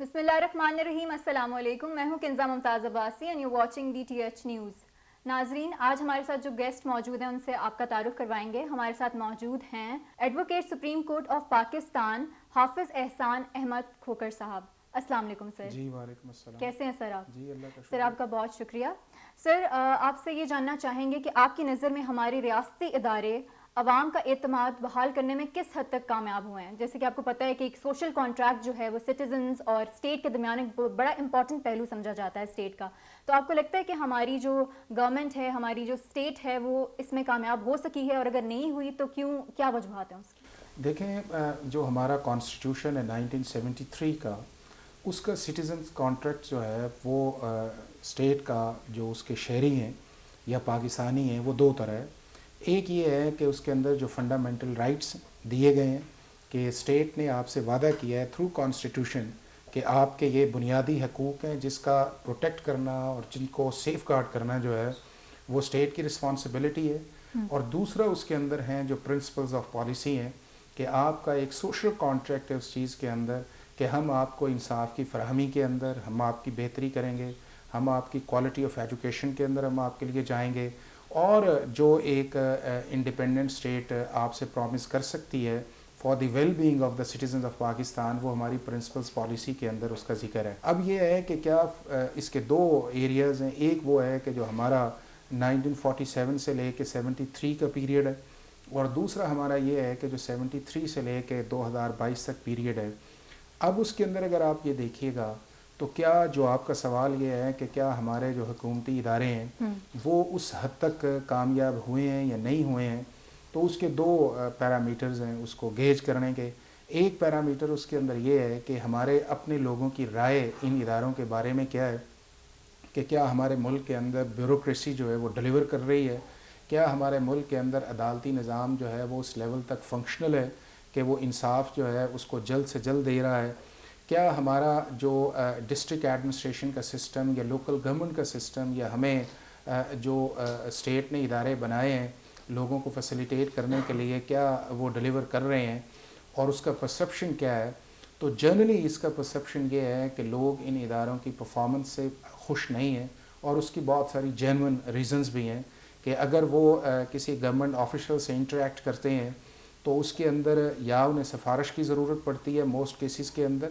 बिस्मिल्लाहिर्रहमानिर्रहीम, अस्सलाम वालेकुम। मैं हूं Kinza Mumtaz Abbasi and you watching DTH news. नाजरीन, आज हमारे साथ जो गेस्ट मौजूद हैं उनसे आपका तारुफ करवाएंगे। हमारे साथ मौजूद हैं advocate Supreme Court of Pakistan Hafiz Ehsan Ahmad खोकर साहब। अस्सलाम वालेकुम सर। जी वालेकुम अस्सलाम। कैसे हैं सर आप? जी अल्लाह का शुक्र। सर आपका बहुत शुक्रिया। सर आपसे ये जानना चाहेंगे कि आपकी नज़र में हमारे रियासती इदारे अवाम का एतमाद बहाल करने में किस हद तक कामयाब हुए हैं? जैसे कि आपको पता है कि एक सोशल कॉन्ट्रैक्ट जो है वो सिटीजन्स और स्टेट के दरमियान एक बड़ा इंपॉर्टेंट पहलू समझा जाता है स्टेट का। तो आपको लगता है कि हमारी जो गवर्नमेंट है, हमारी जो स्टेट है, वो इसमें कामयाब हो सकी है, और अगर नहीं हुई तो क्यों, क्या वजूहात हैं उसकी? देखें, जो हमारा कॉन्स्टिट्यूशन है 1973 का, उसका सिटीजन्स कॉन्ट्रैक्ट जो है वो स्टेट का जो उसके शहरी हैं या पाकिस्तानी हैं वो दो तरह है। एक ये है कि उसके अंदर जो फंडामेंटल राइट्स दिए गए हैं कि स्टेट ने आपसे वादा किया है थ्रू कॉन्स्टिट्यूशन कि आपके ये बुनियादी हकूक़ हैं जिसका प्रोटेक्ट करना और जिनको सेफ गार्ड करना जो है वो स्टेट की रिस्पॉन्सिबिलिटी है। और दूसरा उसके अंदर हैं जो प्रिंसिपल्स ऑफ पॉलिसी हैं कि आपका एक सोशल कॉन्ट्रैक्ट है उस चीज़ के अंदर कि हम आपको इंसाफ की फराहमी के अंदर हम आपकी बेहतरी करेंगे, हम आपकी क्वालिटी ऑफ एजुकेशन के अंदर हम आपके लिए जाएंगे, और जो एक इंडिपेंडेंट स्टेट आपसे प्रॉमिस कर सकती है for the well being of the citizens of Pakistan, वो हमारी प्रिंसिपल्स पॉलिसी के अंदर उसका जिक्र है। अब ये है कि क्या इसके दो एरियाज़ हैं। एक वो है कि जो हमारा 1947 से लेके 73 का पीरियड है, और दूसरा हमारा ये है कि जो 73 से लेके 2022 तक पीरियड है। अब उसके अंदर अगर आप ये देखिएगा तो क्या जो आपका सवाल ये है कि क्या हमारे जो हुकूमती इदारे हैं वो उस हद तक कामयाब हुए हैं या नहीं हुए हैं, तो उसके दो पैरामीटर्स हैं उसको गेज करने के। एक पैरामीटर उसके अंदर ये है कि हमारे अपने लोगों की राय इन इदारों के बारे में क्या है कि क्या हमारे मुल्क के अंदर ब्यूरोक्रेसी जो है वो डिलीवर कर रही है, क्या हमारे मुल्क के अंदर अदालती निज़ाम जो है वो उस लेवल तक फंक्शनल है कि वो इंसाफ जो है उसको जल्द से जल्द दे रहा है, क्या हमारा जो डिस्ट्रिक्ट एडमिनिस्ट्रेशन का सिस्टम या लोकल गवर्नमेंट का सिस्टम या हमें जो स्टेट ने इदारे बनाए हैं लोगों को फैसिलिटेट करने के लिए, क्या वो डिलीवर कर रहे हैं, और उसका परसेप्शन क्या है। तो जनरली इसका परसेप्शन ये है कि लोग इन इदारों की परफॉर्मेंस से खुश नहीं हैं, और उसकी बहुत सारी जेन्युइन रीज़न्स भी हैं कि अगर वो किसी गवर्नमेंट ऑफिशियल से इंटरेक्ट करते हैं तो उसके अंदर या उन्हें सिफारिश की ज़रूरत पड़ती है मोस्ट केसेस के अंदर,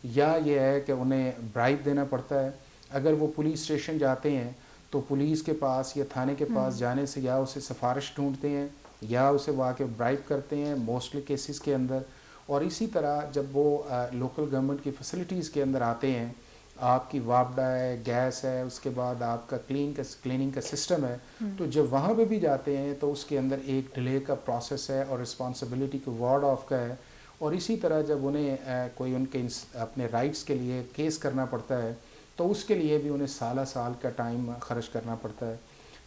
या ये है कि उन्हें ब्राइब देना पड़ता है। अगर वो पुलिस स्टेशन जाते हैं तो पुलिस के पास या थाने के पास जाने से या उसे सिफारिश ढूंढते हैं या उसे वहाँ के ब्राइब करते हैं मोस्टली केसेस के अंदर। और इसी तरह जब वो लोकल गवर्नमेंट की फैसिलिटीज़ के अंदर आते हैं, आपकी वापडा है, गैस है, उसके बाद आपका क्लीनिंग का सिस्टम है, तो जब वहाँ पे भी जाते हैं तो उसके अंदर एक डिले का प्रोसेस है और रिस्पॉन्सिबिलिटी को वार्ड ऑफ का है। और इसी तरह जब उन्हें कोई उनके अपने राइट्स के लिए केस करना पड़ता है तो उसके लिए भी उन्हें साल का टाइम खर्च करना पड़ता है।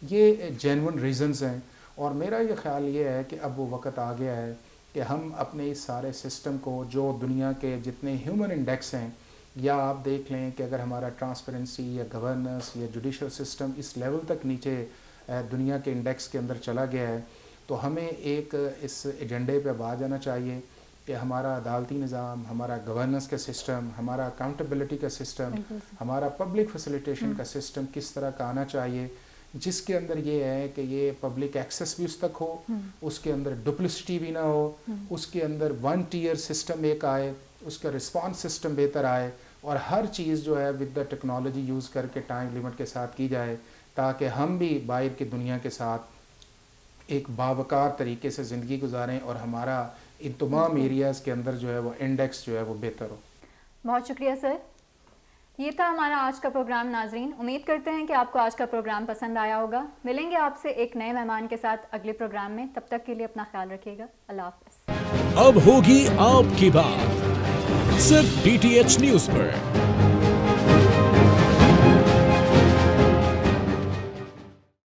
ये जेन्युइन रीज़न्स हैं, और मेरा ये ख़्याल ये है कि अब वो वक्त आ गया है कि हम अपने इस सारे सिस्टम को, जो दुनिया के जितने ह्यूमन इंडेक्स हैं, या आप देख लें कि अगर हमारा ट्रांसपेरेंसी या गवर्नेंस या जुडिशल सिस्टम इस लेवल तक नीचे दुनिया के इंडेक्स के अंदर चला गया है, तो हमें एक इस एजेंडे पे आ जाना चाहिए कि हमारा अदालती निज़ाम, हमारा गवर्नेंस का सिस्टम, हमारा अकाउंटेबिलिटी का सिस्टम, हमारा पब्लिक फैसिलिटेशन का सिस्टम किस तरह का आना चाहिए, जिसके अंदर ये है कि ये पब्लिक एक्सेस भी उस तक हो, उसके अंदर डुप्लिसिटी भी ना हो, उसके अंदर वन टीयर सिस्टम एक आए, उसका रिस्पांस सिस्टम बेहतर आए, और हर चीज़ जो है विद द टेक्नोलॉजी यूज़ करके टाइम लिमिट के साथ की जाए, ताकि हम भी बाहर की दुनिया के साथ एक बावकार तरीके से ज़िंदगी गुजारें और हमारा इन तमाम एरियाज़ के अंदर जो है वो इंडेक्स जो है वो बेहतर हो। बहुत शुक्रिया सर। ये था हमारा आज का प्रोग्राम। नाजरीन, उम्मीद करते हैं कि आपको आज का प्रोग्राम पसंद आया होगा। मिलेंगे आपसे एक नए मेहमान के साथ अगले प्रोग्राम में। तब तक के लिए अपना ख्याल रखिएगा। अल्लाह हाफ़िज़। अब होगी आपकी बात सिर्फ DTH न्यूज़ पर।